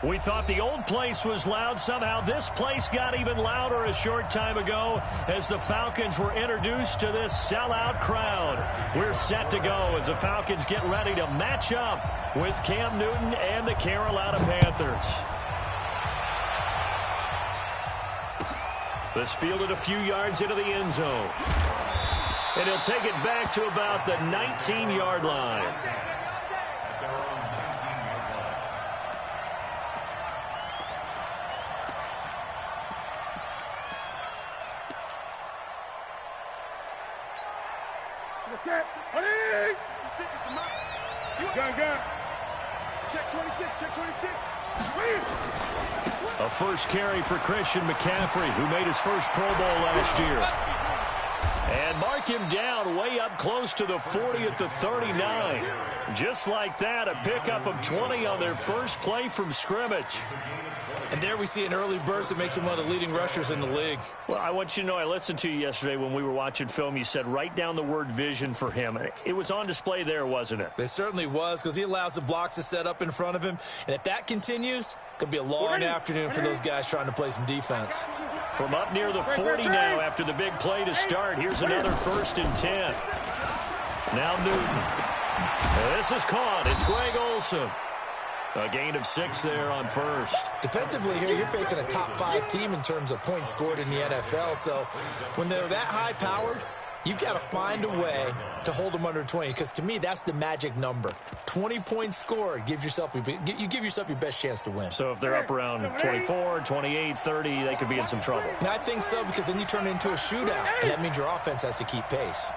We thought the old place was loud. Somehow this place got even louder a short time ago as the Falcons were introduced to this sellout crowd. We're set to go as the Falcons get ready to match up with Cam Newton and the Carolina Panthers. This fielded a few yards into the end zone. And he'll take it back to about the 19-yard line. Check 26, check 26. A first carry for Christian McCaffrey, who made his first Pro Bowl last year. And mark him down way up close to the 40 at the 39. Just like that, a pickup of 20 on their first play from scrimmage. And there we see an early burst that makes him one of the leading rushers in the league. Well, I want you to know, I listened to you yesterday when we were watching film. You said write down the word vision for him. It was on display there, wasn't it? It certainly was, because he allows the blocks to set up in front of him. And if that continues, it could be a long afternoon for those guys trying to play some defense. From up near the 40 now after the big play to start. Here's another 1st and 10. Now Newton. This is caught. It's Greg Olsen. A gain of 6 there on first. Defensively here, you're facing a top-5 team in terms of points scored in the NFL. So when they're that high-powered, you've got to find a way to hold them under 20, because to me, that's the magic number. 20 points scored, you give yourself your best chance to win. So if they're up around 24, 28, 30, they could be in some trouble. I think so, because then you turn it into a shootout, and that means your offense has to keep pace.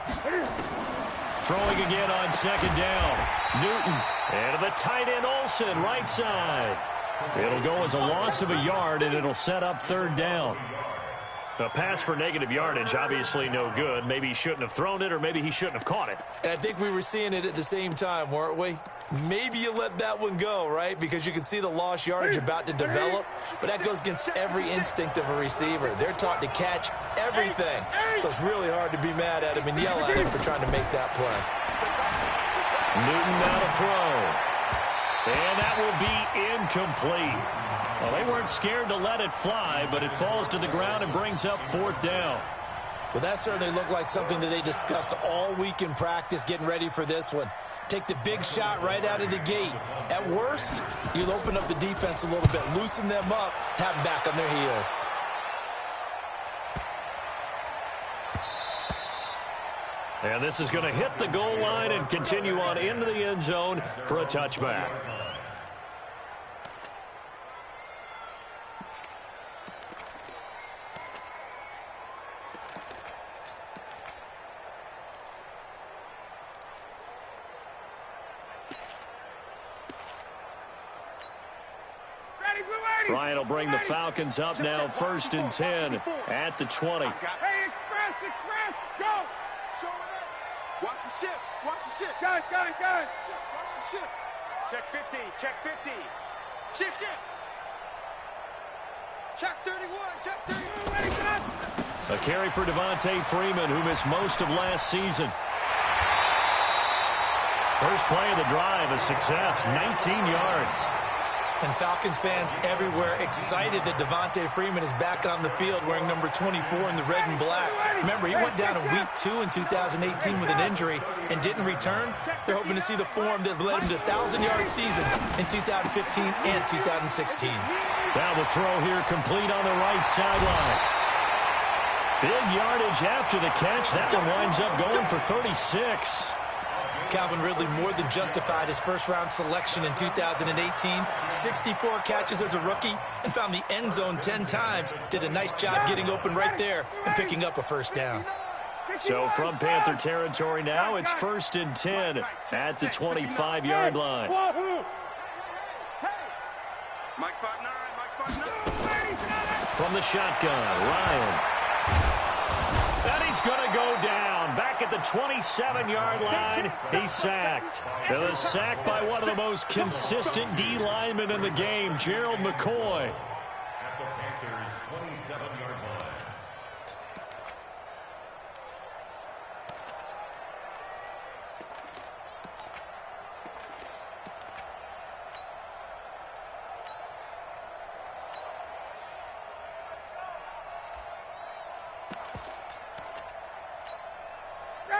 Throwing again on 2nd down. Newton. And the tight end Olsen, right side. It'll go as a loss of a yard, and it'll set up 3rd down. A pass for negative yardage, obviously no good. Maybe he shouldn't have thrown it, or maybe he shouldn't have caught it. And I think we were seeing it at the same time, weren't we? Maybe you let that one go, right? Because you can see the lost yardage about to develop. But that goes against every instinct of a receiver. They're taught to catch everything. So it's really hard to be mad at him and yell at him for trying to make that play. Newton now to throw. And that will be incomplete. Well, they weren't scared to let it fly, but it falls to the ground and brings up 4th down. Well, that certainly looked like something that they discussed all week in practice, getting ready for this one. Take the big shot right out of the gate. At worst, you'll open up the defense a little bit, loosen them up, have them back on their heels. And this is going to hit the goal line and continue on into the end zone for a touchback. Ryan will bring the Falcons up now 1st and 10 at the 20. Hey, express, go! Show it up. Watch the ship, watch the ship. Got it. Watch the ship. Check 50, check 50. Shift. Check 31, check 31. A carry for Devontae Freeman, who missed most of last season. First play of the drive, a success, 19 yards. And Falcons fans everywhere excited that Devontae Freeman is back on the field wearing number 24 in the red and black. Remember, he went down in week 2 in 2018 with an injury and didn't return. They're hoping to see the form that led him to 1,000-yard seasons in 2015 and 2016. Now the throw here complete on the right sideline. Big yardage after the catch. That one winds up going for 36. Calvin Ridley more than justified his first-round selection in 2018. 64 catches as a rookie and found the end zone 10 times. Did a nice job getting open right there and picking up a 1st down. So from Panther territory now, it's 1st and 10 at the 25-yard line. From the shotgun, Ryan. And he's going to go down. Back at the 27-yard line, he's sacked. And a sack by one of the most consistent D linemen in the game, Gerald McCoy. At the Panthers' 27-yard line.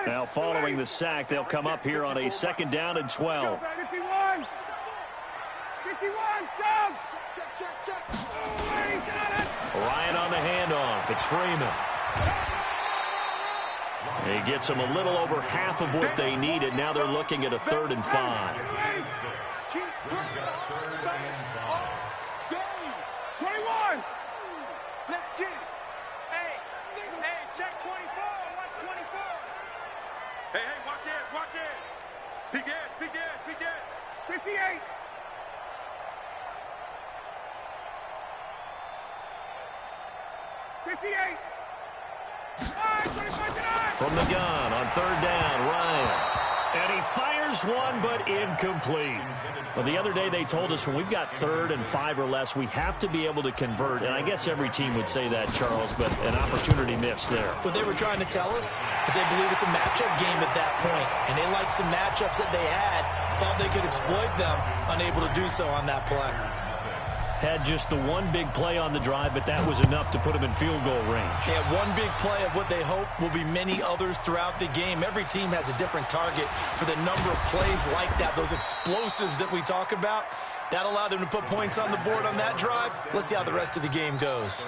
Now following the sack, they'll come up here on a 2nd down and 12. 51. 51, Doug. Check. Oh, he got it. Ryan on the handoff. It's Freeman. He gets them a little over half of what they needed. Now they're looking at a 3rd and 5. 21. Let's get it. Hey, check 24. Watch 24. Hey, watch it. Peek it. 58. 58. From the gun on 3rd down, Ryan. And he fires one, but incomplete. Well, the other day they told us when we've got 3rd and 5 or less, we have to be able to convert. And I guess every team would say that, Charles, but an opportunity missed there. What they were trying to tell us is they believe it's a matchup game at that point. And they liked some matchups that they had, thought they could exploit them, unable to do so on that play. Had just the one big play on the drive, but that was enough to put him in field goal range. They had one big play of what they hope will be many others throughout the game. Every team has a different target for the number of plays like that, those explosives that we talk about. That allowed them to put points on the board on that drive. Let's see how the rest of the game goes.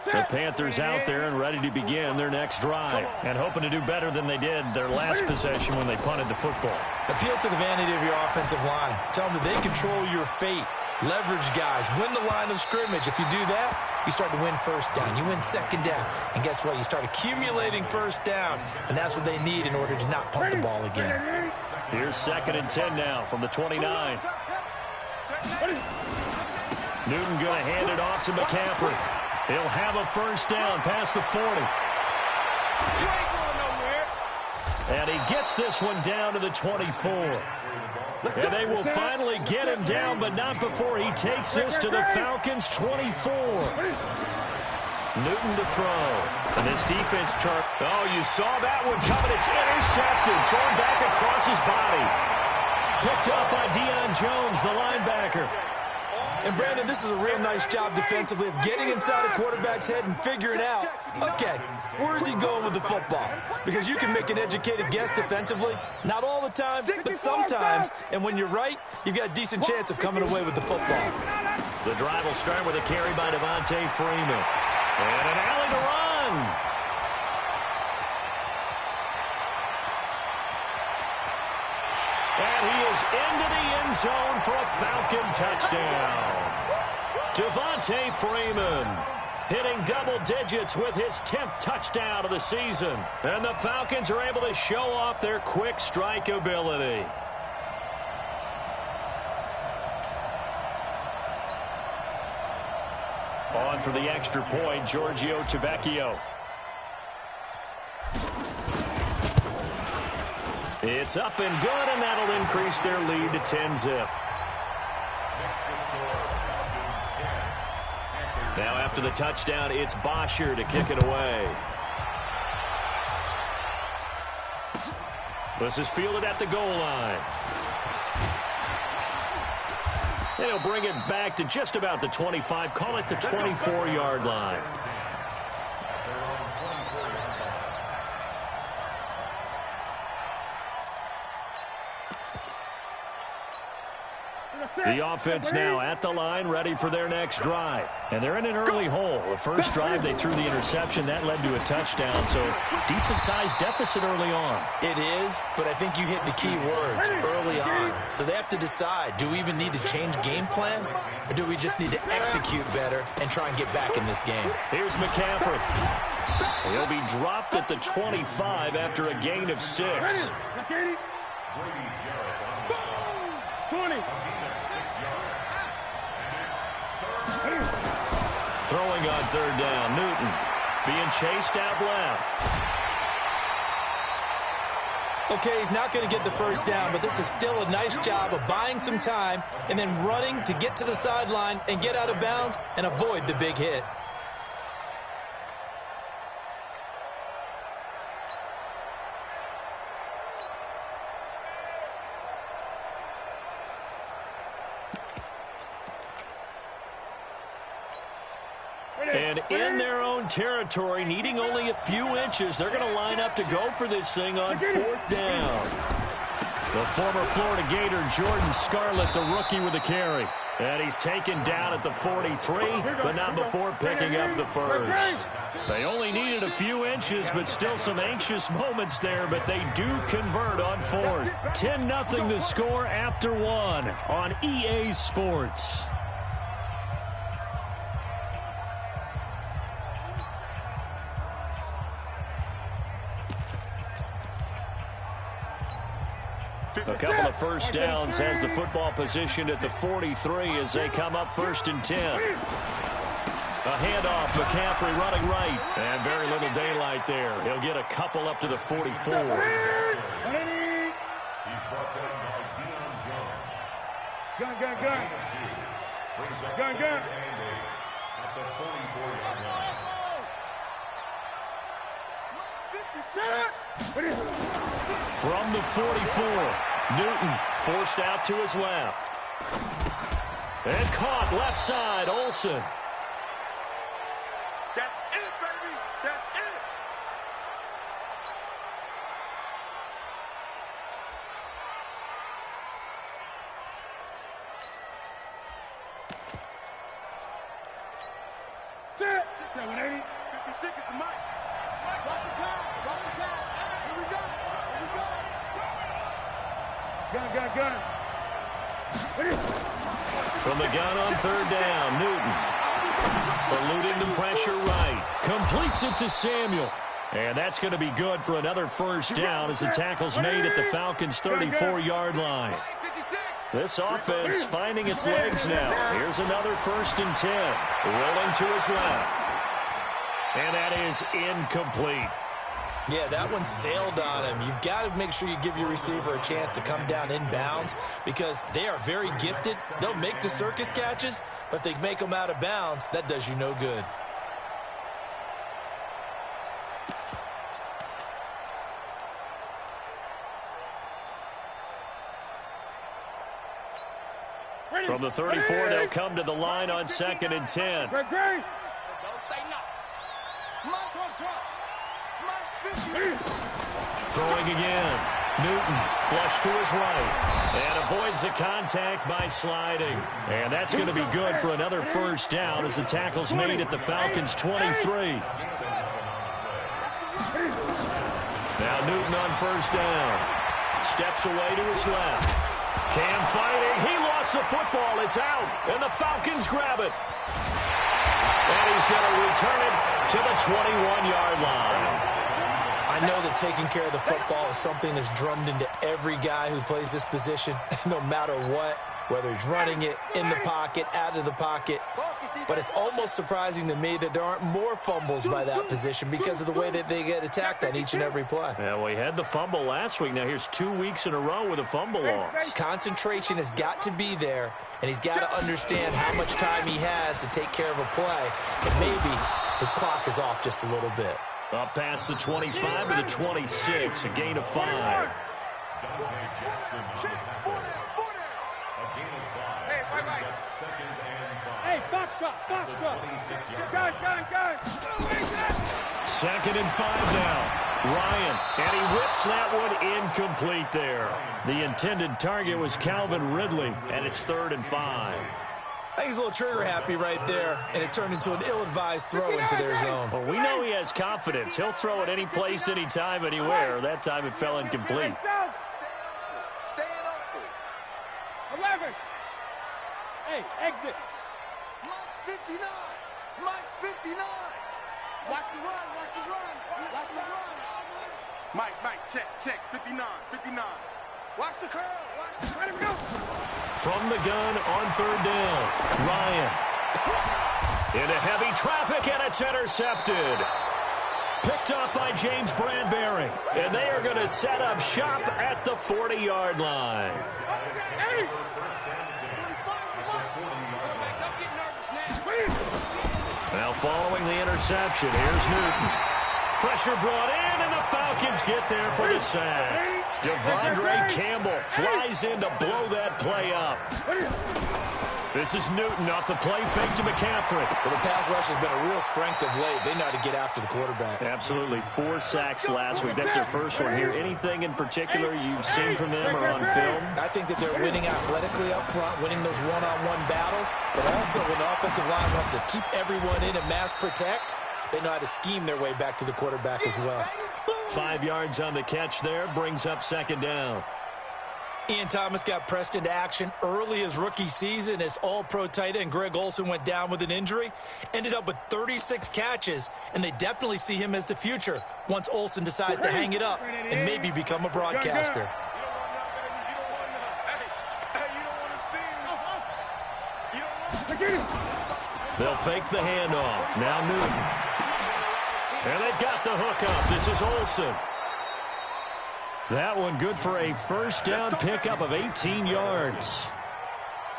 The Panthers out there and ready to begin their next drive and hoping to do better than they did their last possession when they punted the football. Appeal to the vanity of your offensive line. Tell them that they control your fate. Leverage guys. Win the line of scrimmage. If you do that, you start to win 1st down. You win 2nd down. And guess what? You start accumulating 1st downs. And that's what they need in order to not punt the ball again. Here's 2nd and 10 now from the 29. Newton going to hand it off to McCaffrey. He'll have a 1st down past the 40. You ain't going nowhere. And he gets this one down to the 24. And they will finally get him down, but not before he takes this to the Falcons' 24. Newton to throw. And this defense chart. Oh, you saw that one coming. It's intercepted. Thrown back across his body. Picked up by Deion Jones, the linebacker. And, Brandon, this is a real nice job defensively of getting inside a quarterback's head and figuring out, okay, where's he going with the football? Because you can make an educated guess defensively. Not all the time, but sometimes. And when you're right, you've got a decent chance of coming away with the football. The drive will start with a carry by Devontae Freeman. And an alley to run. And he is into the end zone for a Falcon touchdown. Devontae Freeman hitting double digits with his 10th touchdown of the season. And the Falcons are able to show off their quick strike ability. On for the extra point, Giorgio Tavecchio. It's up and good, and that'll increase their lead to 10-zip. Now after the touchdown, it's Bosher to kick it away. This is fielded at the goal line. And he'll bring it back to just about the 25, call it the 24-yard line. The offense now at the line, ready for their next drive. And they're in an early hole. The first drive, they threw the interception. That led to a touchdown, so decent-sized deficit early on. It is, but I think you hit the key words, early on. So they have to decide, do we even need to change game plan, or do we just need to execute better and try and get back in this game? Here's McCaffrey. He'll be dropped at the 25 after a gain of 6. 20. Throwing on 3rd down, Newton being chased out left. Okay, he's not going to get the 1st down, but this is still a nice job of buying some time and then running to get to the sideline and get out of bounds and avoid the big hit. And in their own territory, needing only a few inches, they're going to line up to go for this thing on 4th down. The former Florida Gator, Jordan Scarlett, the rookie with the carry. And he's taken down at the 43, but not before picking up the first. They only needed a few inches, but still some anxious moments there, but they do convert on 4th. 10-0 the score after 1 on EA Sports. A couple of first downs has the football positioned at the 43 as they come up 1st and 10. A handoff, McCaffrey running right. And very little daylight there. He'll get a couple up to the 44. He's brought down by Deion Jones. Gun. Brings up Gun. at the 44-yard line. From the 44, Newton forced out to his left. And caught left side, Olsen. That's it, baby. That's it. Set. 780. 56 is the mic. Watch the pass. Here we go. Gun. From the gun on 3rd down, Newton. Eluding the pressure right. Completes it to Samuel. And that's going to be good for another first down as the tackle's made at the Falcons' 34-yard line. This offense finding its legs now. Here's another 1st and 10. Rolling to his left. And that is incomplete. Yeah, that one sailed on him. You've got to make sure you give your receiver a chance to come down inbounds because they are very gifted. They'll make the circus catches, but they make them out of bounds. That does you no good. From the 34, they'll come to the line on 2nd and 10. Don't say no. Throwing again. Newton flush to his right and avoids the contact by sliding. And that's going to be good for another first down as the tackle's made at the Falcons' 23. Now Newton on 1st down. Steps away to his left. Cam fighting. He lost the football. It's out. And the Falcons grab it. And he's going to return it to the 21-yard line. I know that taking care of the football is something that's drummed into every guy who plays this position, no matter what, whether he's running it, in the pocket, out of the pocket. But it's almost surprising to me that there aren't more fumbles by that position because of the way that they get attacked on each and every play. Yeah, we had the fumble last week. Now here's 2 weeks in a row with a fumble loss. Concentration has got to be there, and he's got to understand how much time he has to take care of a play. And maybe his clock is off just a little bit. Up past the 25 to the 26, a gain of 5. Hey, Foxtrot. Gun. 2nd and 5 now. Ryan, and he whips that one incomplete there. The intended target was Calvin Ridley, and it's 3rd and 5. I think he's a little trigger happy right there, and it turned into an ill-advised throw into their zone. Well, we know he has confidence. He'll throw it any place, anytime, anywhere. That time it fell incomplete. Staying open. 11. Hey, exit. Mike's 59. Watch the run. Mike, check. 59. Watch the curl. Let him go. From the gun on 3rd down, Ryan. Into heavy traffic, and it's intercepted. Picked up by James Bradbury. And they are going to set up shop at the 40-yard line. Hey. Now following the interception, here's Newton. Pressure brought in, and the Falcons get there for the sack. Devondre Campbell flies in to blow that play up. This is Newton off the play fake to McCaffrey. Well, the pass rush has been a real strength of late. They know how to get after the quarterback. Absolutely. 4 sacks last week. That's their first one here. Anything in particular you've seen from them or on film? I think that they're winning athletically up front, winning those one-on-one battles, but also when the offensive line wants to keep everyone in and mass protect, they know how to scheme their way back to the quarterback as well. 5 yards on the catch there, brings up second down. Ian Thomas got pressed into action early his rookie season as all-pro tight end Greg Olsen went down with an injury. Ended up with 36 catches, and they definitely see him as the future once Olsen decides to hang it up and maybe become a broadcaster. They'll fake the handoff. Now Newton. And they've got the hook up. This is Olsen. That one good for a first down pickup of 18 yards.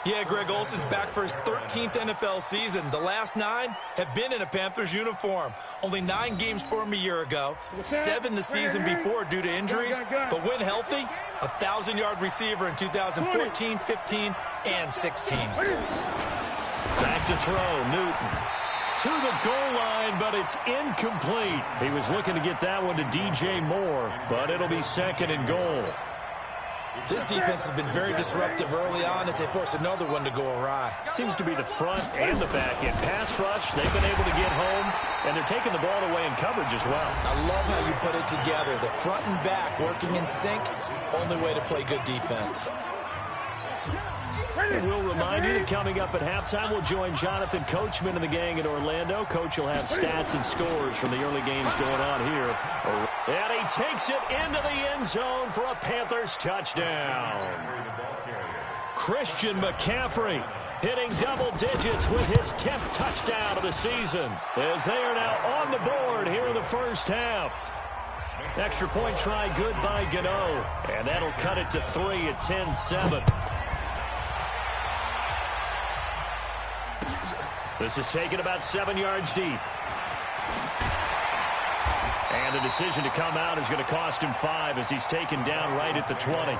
Yeah, Greg Olsen's back for his 13th NFL season. The last 9 have been in a Panthers uniform. Only 9 games for him a year ago, 7 the season before due to injuries. But when healthy, a 1,000-yard receiver in 2014, 15, and 16. Back to throw, Newton. To the goal line, but it's incomplete. He was looking to get that one to DJ Moore, but it'll be second and goal. This defense has been very disruptive early on as they force another one to go awry. Seems to be the front and the back end. Pass rush, they've been able to get home, and they're taking the ball away in coverage as well. I love how you put it together. The front and back working in sync, only way to play good defense. And we'll remind you that coming up at halftime, we'll join Jonathan Coachman and the gang in Orlando. Coach will have stats and scores from the early games going on here. And he takes it into the end zone for a Panthers touchdown. Christian McCaffrey hitting double digits with his 10th touchdown of the season, as they are now on the board here in the first half. Extra point try good by Gano, and that'll cut it to 3 at 10-7. This is taken about 7 yards deep. And the decision to come out is going to cost him 5 as he's taken down right at the 20.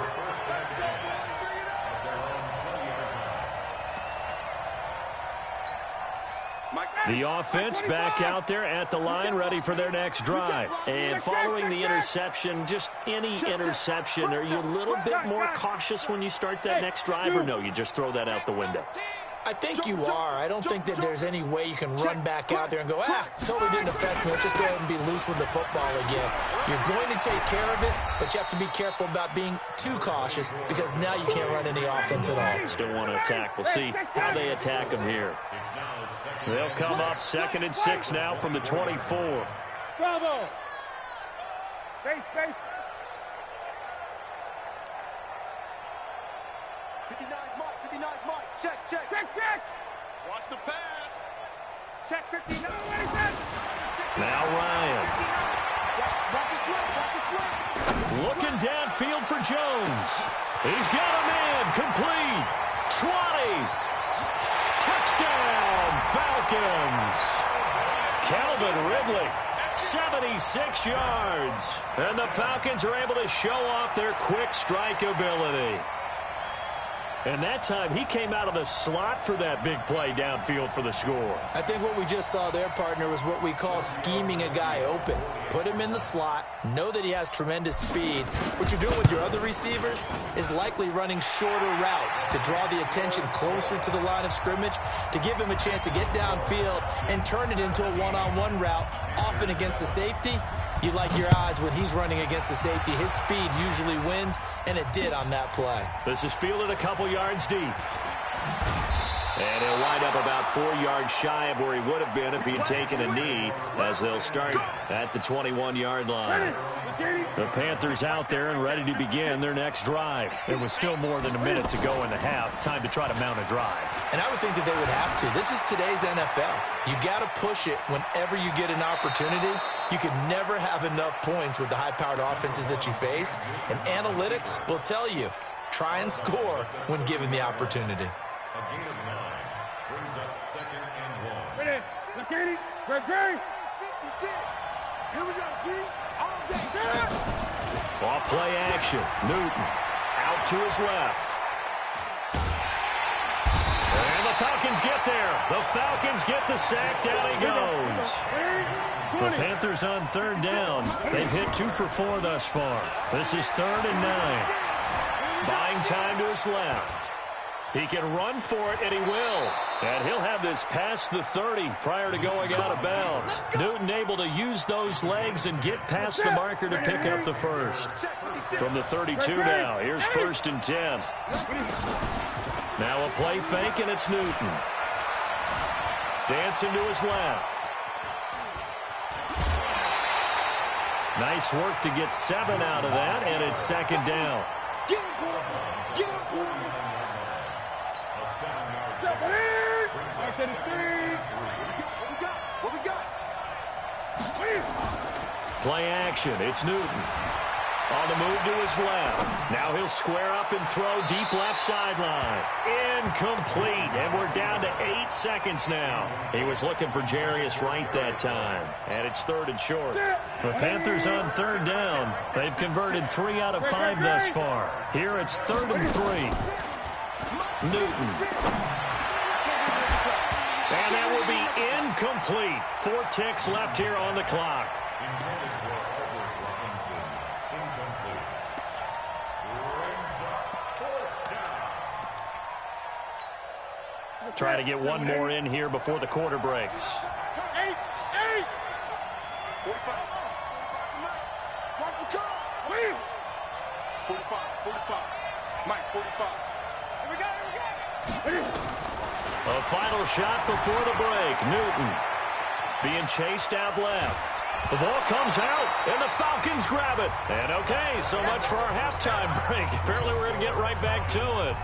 The offense back out there at the line, ready for their next drive. And following the interception, just any interception, are you a little bit more cautious when you start that next drive, or no, you just throw that out the window? I think you are. I don't think that there's any way you can run back out there and go, totally didn't affect me. Let's just go ahead and be loose with the football again. You're going to take care of it, but you have to be careful about being too cautious because now you can't run any offense at all. Still want to attack. We'll see how they attack them here. They'll come up 2nd and 6 now from the 24. Bravo. Face. 59 Mike. Check. Watch the pass. Check 59. Now Ryan. Watch his slip. Looking downfield for Jones. He's got a man. Complete. 20. Touchdown, Falcons. Calvin Ridley, 76 yards. And the Falcons are able to show off their quick strike ability. And that time, he came out of the slot for that big play downfield for the score. I think what we just saw there, partner, was what we call scheming a guy open. Put him in the slot, know that he has tremendous speed. What you're doing with your other receivers is likely running shorter routes to draw the attention closer to the line of scrimmage, to give him a chance to get downfield and turn it into a one-on-one route, often against the safety. You like your odds when he's running against the safety. His speed usually wins, and it did on that play. This is fielded a couple yards deep. And he'll wind up about 4 yards shy of where he would have been if he had taken a knee, as they'll start at the 21-yard line. The Panthers out there and ready to begin their next drive. There was still more than a minute to go in the half. Time to try to mount a drive. And I would think that they would have to. This is today's NFL. You got to push it whenever you get an opportunity. You can never have enough points with the high-powered offenses that you face. And analytics will tell you, try and score when given the opportunity. A gain of 9 brings up 2nd and 1. Ready. Look at it. Great. 56. Here we go, G. All day. Off play action. Newton out to his left. And the Falcons get there. The Falcons get the sack. Down he goes. The Panthers on third down. They've hit 2 for 4 thus far. This is 3rd and 9. Buying time to his left. He can run for it, and he will. And he'll have this past the 30 prior to going out of bounds. Newton able to use those legs and get past the marker to pick up the first. From the 32 now, here's 1st and 10. Now a play fake, and it's Newton. Dancing to his left. Nice work to get 7 out of that, and it's 2nd down. Get him, boy. Get him, boy. What we got? Play action. It's Newton. On the move to his left. Now he'll square up and throw deep left sideline. Incomplete. And we're down to 8 seconds now. He was looking for Jarius Wright that time. And it's 3rd and short. The Panthers on 3rd down. They've converted 3 out of 5 thus far. Here it's 3rd and 3. Newton. And that will be incomplete. 4 ticks left here on the clock. Try to get one more in here before the quarter breaks. 8. 45. Watch the car. 45. Mike, 45. Here we go. A final shot before the break. Newton being chased out left. The ball comes out, and the Falcons grab it. And okay, so much for our halftime break. Apparently we're going to get right back to it.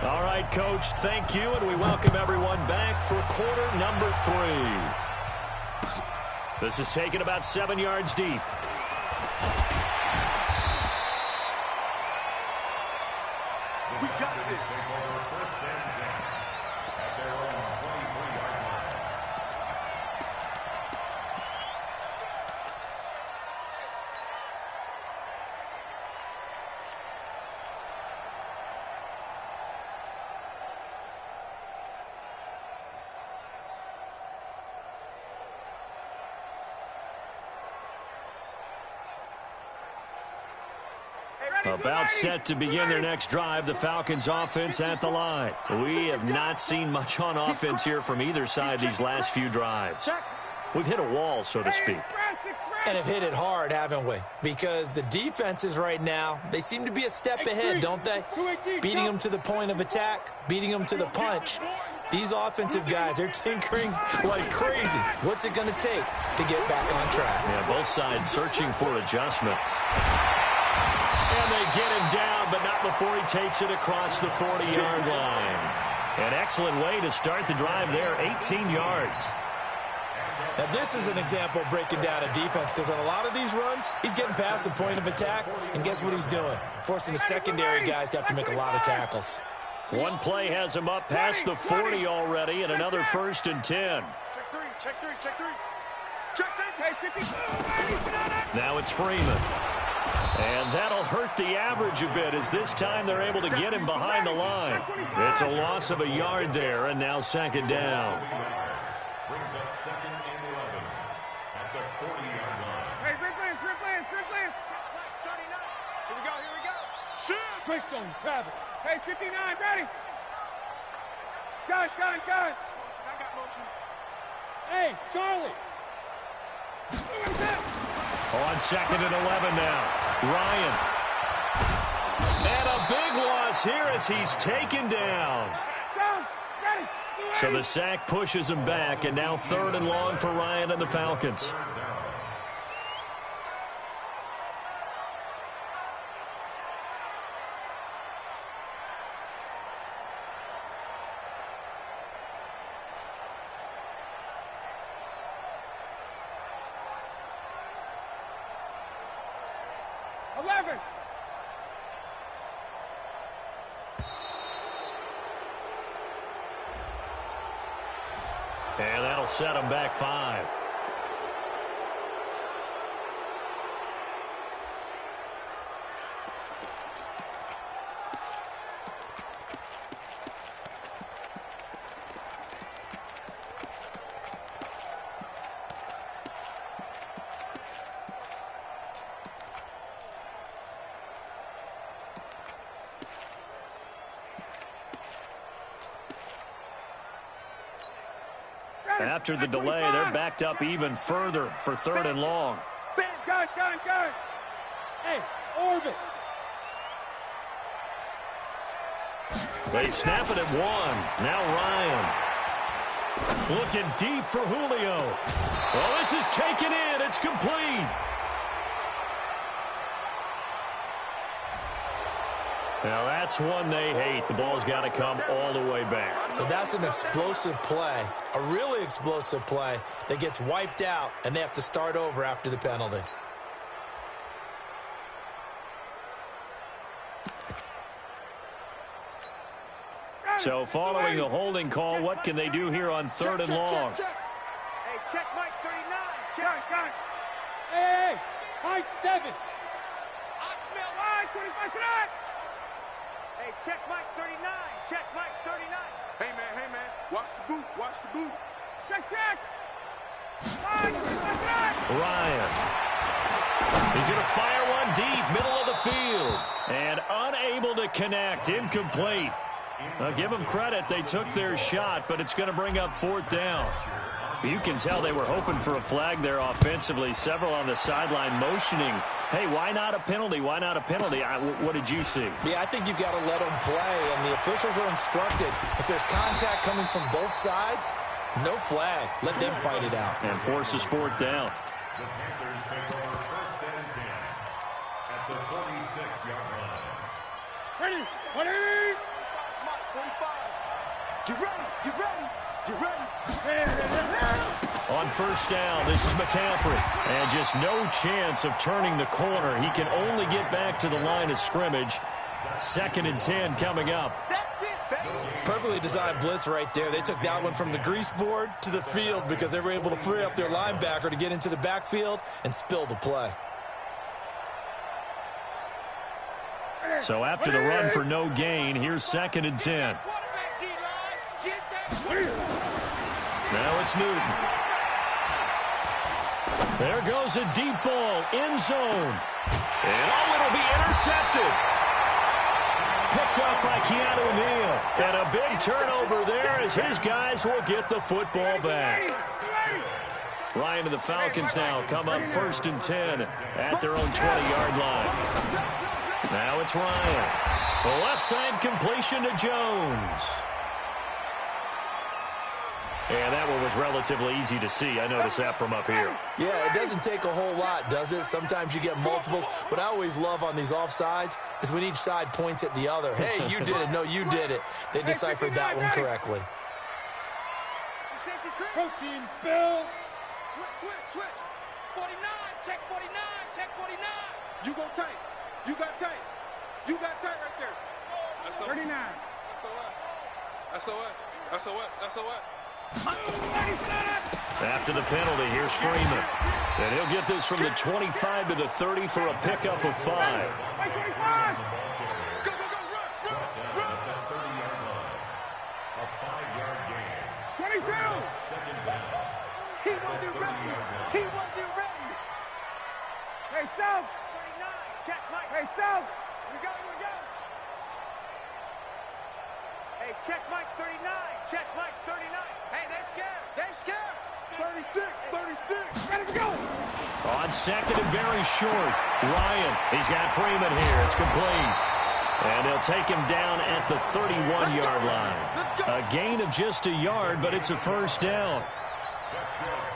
All right, Coach, thank you, and we welcome everyone back for quarter number 3. This is taken about 7 yards deep. We got this. About set to begin their next drive, the Falcons offense at the line. We have not seen much on offense here from either side these last few drives. We've hit a wall, so to speak. And have hit it hard, haven't we? Because the defenses right now, they seem to be a step ahead, don't they? Beating them to the point of attack, beating them to the punch. These offensive guys, they're tinkering like crazy. What's it going to take to get back on track? Yeah, both sides searching for adjustments. And they get him down, but not before he takes it across the 40-yard line. An excellent way to start the drive there, 18 yards. Now, this is an example of breaking down a defense, because on a lot of these runs, he's getting past the point of attack, and guess what he's doing? Forcing the secondary guys to have to make a lot of tackles. One play has him up past the 40 already, and another 1st and 10. Check three. Now it's Freeman. And that'll hurt the average a bit, as this time they're able to get him behind the line. It's a loss of a yard there, and now 2nd down. Brings up 2nd and 11 at the 40-yard line. Hey, free play. 39. Here we go. Shoot. Greystone, Travis. Hey, 59, ready. Gun. I got motion. Hey, Charlie. On 2nd and 11 now. Ryan. And a big loss here as he's taken down. So the sack pushes him back, and now 3rd and long for Ryan and the Falcons. And that'll set him back 5. After the delay, they're backed up even further for 3rd and long. Gun. Hey, orbit. They snap it at 1. Now Ryan. Looking deep for Julio. Well, this is taken in. It's complete. Now, that's one they hate. The ball's got to come all the way back. So that's an explosive play, a really explosive play that gets wiped out, and they have to start over after the penalty. So following the holding call, what can they do here on 3rd and long? Hey, check Mike 39. Check. Hey, high 7. I smell line 25 tonight. Hey, check Mike 39. Check Mike 39. Hey, man. Watch the boot. Check. Line 25 tonight. Ryan. He's going to fire one deep, middle of the field. And unable to connect, incomplete. Now, give them credit. They took their shot, but it's going to bring up 4th down. You can tell they were hoping for a flag there offensively. Several on the sideline motioning, hey, why not a penalty? Why not a penalty? What did you see? Yeah, I think you've got to let them play, and the officials are instructed. If there's contact coming from both sides, no flag. Let them fight it out. And forces 4th down. The Panthers take over 1st and 10 at the 46-yard line. Ready. 45. Get ready. On 1st down, this is McCaffrey. And just no chance of turning the corner. He can only get back to the line of scrimmage. 2nd and 10 coming up. That's it, baby. Perfectly designed blitz right there. They took that one from the grease board to the field because they were able to free up their linebacker to get into the backfield and spill the play. So after the run for no gain, here's 2nd and 10. Now it's Newton. There goes a deep ball, end zone. And it'll be intercepted. Picked up by Keanu Neal. And a big turnover there as his guys will get the football back. Ryan and the Falcons now come up 1st and 10 at their own 20-yard line. Now it's Ryan. The left side completion to Jones. And that one was relatively easy to see. I noticed that from up here. Yeah, it doesn't take a whole lot, does it? Sometimes you get multiples. What I always love on these offsides is when each side points at the other. Hey, you did it. No, you did it. They deciphered that one correctly. Protein spill. Switch. 49. Check 49. Check 49. You go tight. You got tight right there. 39. SOS. After the penalty, here's Freeman. And he'll get this from the 25 to the 30 for a pickup of 5. Go, run. A 5-yard gain. 22. Second down. He wasn't ready. Hey, South. 39. Check, Mike. Hey, South. We go. Hey, check Mike 39. Check Mike 39. Hey, they're scared. 36. Ready to go. On 2nd and very short, Ryan. He's got Freeman here. It's complete. And they'll take him down at the 31-yard line. A gain of just a yard, but it's a 1st down.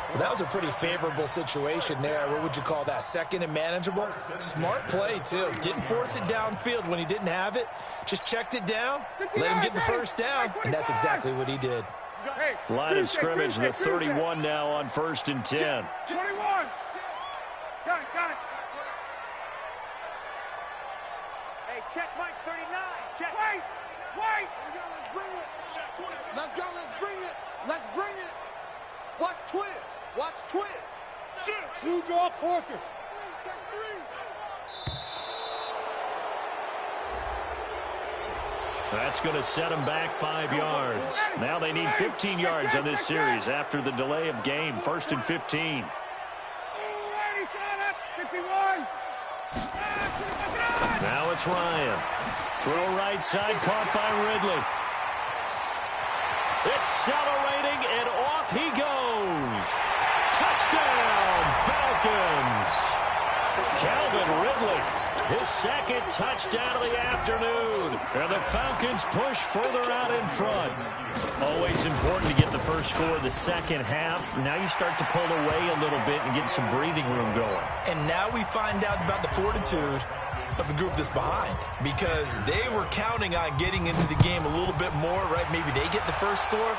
Well, that was a pretty favorable situation there. What would you call that? 2nd and manageable? Smart play, too. Didn't force it downfield when he didn't have it. Just checked it down, let him get the 1st down, and that's exactly what he did. Line of scrimmage, the 31 now on 1st and 10. 21. Got it. Hey, check Mike 39. Check. Wait. Let's go. Let's bring it. Watch twins. Two draw quarters. Check 3. That's going to set them back 5 yards. Now they need 15 yards on this series after the delay of game. 1st and 15. 51. Now it's Ryan. Throw right side, caught by Ridley. Accelerating, and off he goes. Touchdown, Falcons. Calvin Ridley, his second touchdown of the afternoon. And the Falcons push further out in front. Always important to get the first score of the second half. Now you start to pull away a little bit and get some breathing room going. And now we find out about the fortitude of the group that's behind, because they were counting on getting into the game a little bit more, right? Maybe they get the first score.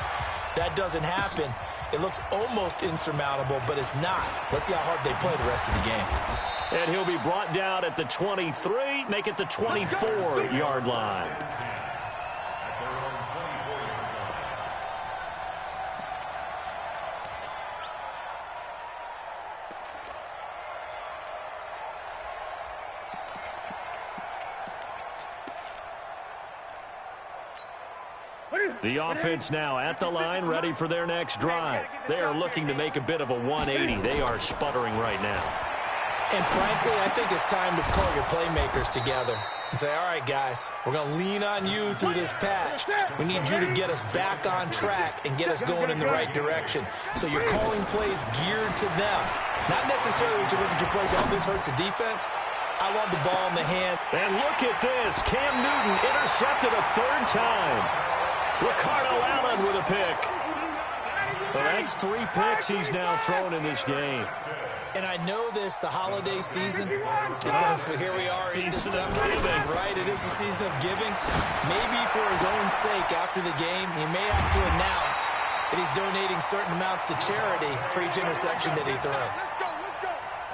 That doesn't happen. It looks almost insurmountable, but it's not. Let's see how hard they play the rest of the game. And he'll be brought down at the 23, make it the 24-yard line. The offense now at the line, ready for their next drive. They are looking to make a bit of a 180. They are sputtering right now. And frankly, I think it's time to call your playmakers together and say, all right, guys, we're going to lean on you through this patch. We need you to get us back on track and get us going in the right direction. So you're calling plays geared to them. Not necessarily what you're looking to plays. All this hurts the defense. I want the ball in the hand. And look at this. Cam Newton intercepted a third time. Ricardo Allen with a pick. Well, that's 3 picks he's now thrown in this game. And I know this, the holiday season, because here we are in December, right? It is the season of giving. Maybe for his own sake, after the game, he may have to announce that he's donating certain amounts to charity for each interception that he threw.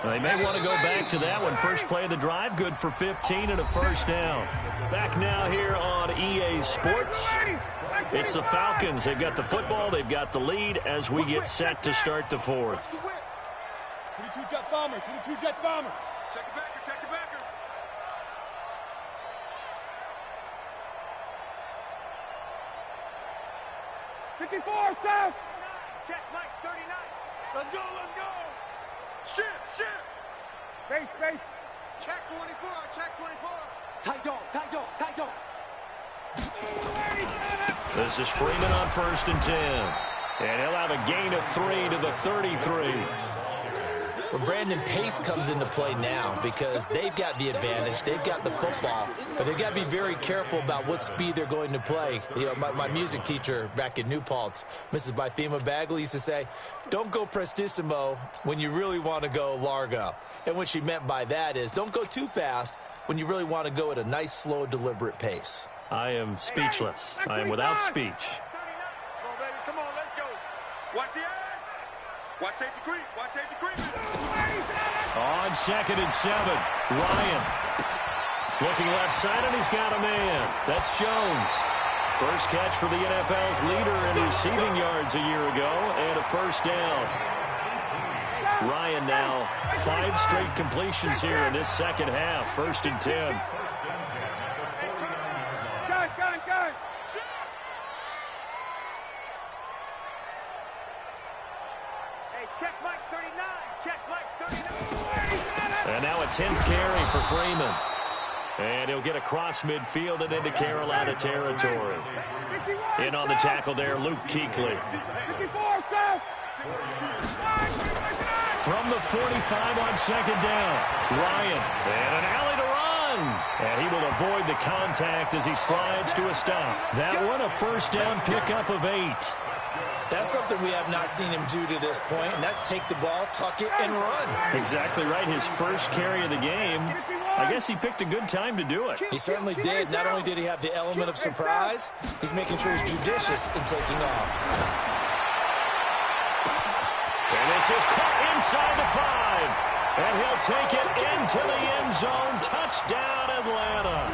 Well, they may want to go back to that one. First play of the drive, good for 15 and a first down. Back now here on EA Sports. It's the Falcons. They've got the football. They've got the lead as we get set to start the fourth. 22 jet bomber, 22 jet bomber. Check the backer, check the backer. South. Check, Mike, 39. Let's go, let's go. Shit. Base. Check 24, check 24. Tight dog. This is Freeman on 1st and 10. And he'll have a gain of 3 to the 33. Well, Brandon, pace comes into play now because they've got the advantage. They've got the football, but they've got to be very careful about what speed they're going to play. You know, my music teacher back in New Paltz, Mrs. Bythema Bagley, used to say, don't go prestissimo when you really want to go largo. And what she meant by that is don't go too fast when you really want to go at a nice, slow, deliberate pace. I am speechless. I am without speech. Come on, let's go. Watch the edge. Watch safety creep. On 2nd and 7, Ryan. Looking left side, and he's got a man. That's Jones. First catch for the NFL's leader in receiving yards a year ago, and a first down. Ryan now 5 straight completions here in this second half. 1st and 10. Gun. Hey, check Mike 39. And now a 10th carry for Freeman. And he'll get across midfield and into Carolina territory. In on the tackle there, Luke Kuechly. From the 45 on 2nd down, Ryan. And an alley to run. And he will avoid the contact as he slides to a stop. That one, a first down pickup of 8. That's something we have not seen him do to this point, and that's take the ball, tuck it, and run. Exactly right. His first carry of the game. I guess he picked a good time to do it. He certainly did. Not only did he have the element of surprise, he's making sure he's judicious in taking off. And this is caught inside the 5. And he'll take it into the end zone. Touchdown, Atlanta.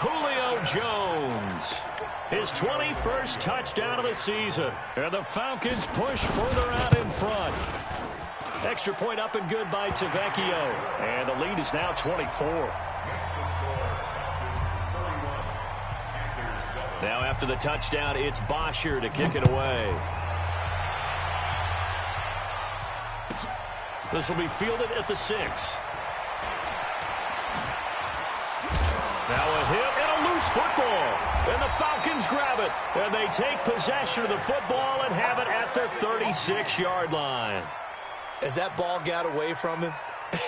Julio Jones. His 21st touchdown of the season. And the Falcons push further out in front. Extra point up and good by Tavecchio. And the lead is now 24. Now after the touchdown, it's Bosher to kick it away. This will be fielded at the 6. Now a hit and a loose football. And the Falcons grab it. And they take possession of the football and have it at their 36-yard line. As that ball got away from him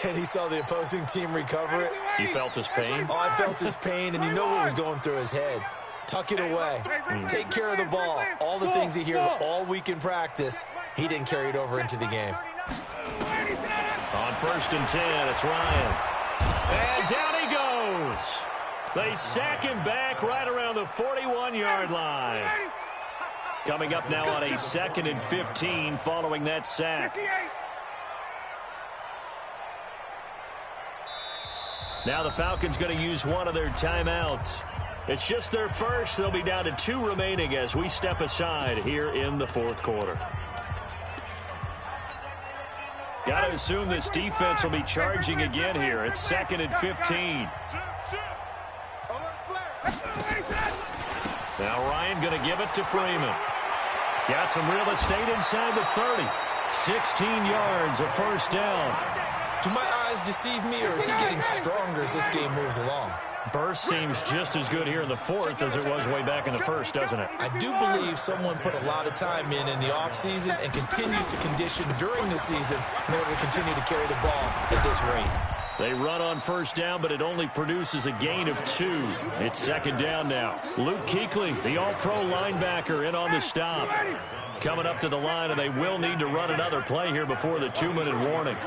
and he saw the opposing team recover it. You felt his pain? Oh, I felt his pain, and you know what was going through his head. Tuck it away. Take care of the ball. All the things he hears all week in practice, he didn't carry it over into the game. On 1st and 10, it's Ryan. And down he goes. They sack him back right around the 41-yard line. Coming up now on a 2nd and 15 following that sack. Now the Falcons going to use one of their timeouts. It's just their first. They'll be down to 2 remaining as we step aside here in the 4th quarter. Got to assume this defense will be charging again here. It's 2nd and 15. Now Ryan going to give it to Freeman. Got some real estate inside the 30. 16 yards, a first down. Do my eyes deceive me, or is he getting stronger as this game moves along? Burst seems just as good here in the 4th as it was way back in the 1st, doesn't it? I do believe someone put a lot of time in the offseason and continues to condition during the season in order to continue to carry the ball at this rate. They run on 1st down, but it only produces a gain of 2. It's 2nd down now. Luke Kuechly, the all-pro linebacker, in on the stop. Coming up to the line, and they will need to run another play here before the 2-minute warning.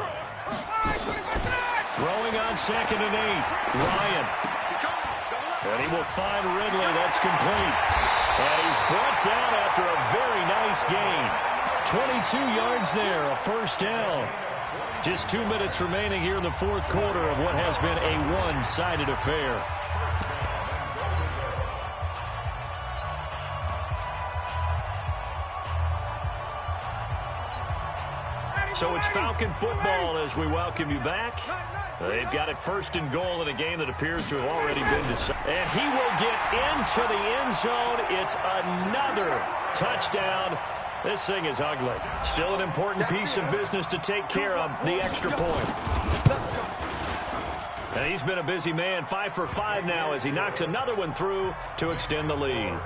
Throwing on 2nd and 8. Ryan. And he will find Ridley. That's complete. And he's brought down after a very nice gain. 22 yards there, a first down. Just 2 minutes remaining here in the 4th quarter of what has been a one-sided affair. So it's Falcon football as we welcome you back. They've got it 1st and goal in a game that appears to have already been decided. And he will get into the end zone. It's another touchdown. This thing is ugly. Still an important piece of business to take care of, the extra point. And he's been a busy man, 5 for 5 now as he knocks another one through to extend the lead.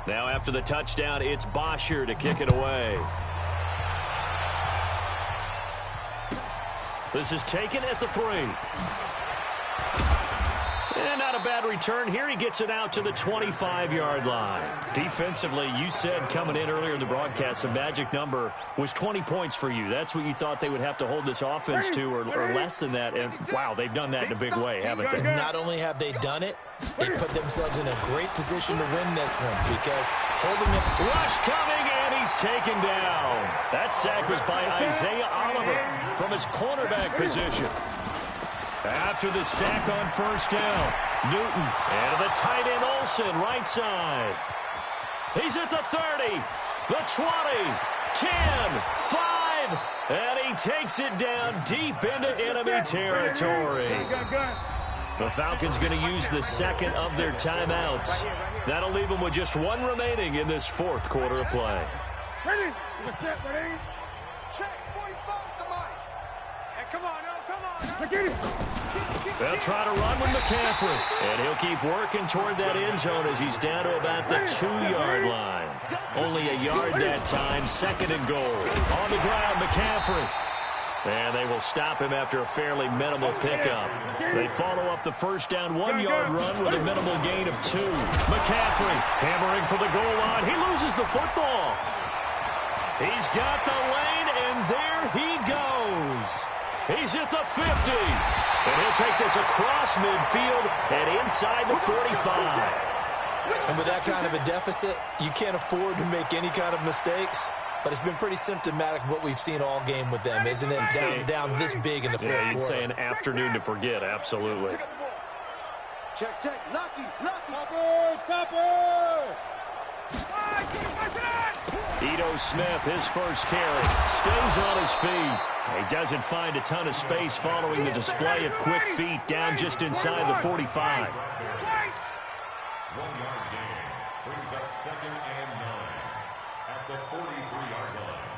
Now after the touchdown, it's Bosher to kick it away. This is taken at the 3. And not a bad return here. He gets it out to the 25-yard line. Defensively, you said coming in earlier in the broadcast, the magic number was 20 points for you. That's what you thought they would have to hold this offense to, or less than that. And, wow, they've done that in a big way, haven't they? Not only have they done it, they put themselves in a great position to win this one because holding it. Rush coming, and he's taken down. That sack was by Isaiah Oliver from his cornerback position. After the sack on 1st down, Newton and the tight end Olsen right side. He's at the 30, the 20, 10, 5, and he takes it down deep into enemy territory. The Falcons going to use the 2nd of their timeouts. That'll leave them with just 1 remaining in this 4th quarter of play. Ready? Ready? Check 45 the mic. And come on, They'll try to run with McCaffrey. And he'll keep working toward that end zone as he's down to about the 2-yard line. Only a yard that time, 2nd and goal. On the ground, McCaffrey. And they will stop him after a fairly minimal pickup. They follow up the 1st down 1-yard run with a minimal gain of 2. McCaffrey hammering for the goal line. He loses the football. He's got the lane, and there he goes. He's at the 50. And he'll take this across midfield and inside the 45. And with that kind of a deficit, you can't afford to make any kind of mistakes. But it's been pretty symptomatic of what we've seen all game with them, isn't it? Down this big in the 4th quarter. Yeah, you'd say an afternoon to forget, absolutely. Check, check. Lucky. Topper. Ito Smith, his first carry, stays on his feet. He doesn't find a ton of space following the display of quick feet down just inside the 45. 1-yard gain brings up 2nd and 9 at the 43-yard line.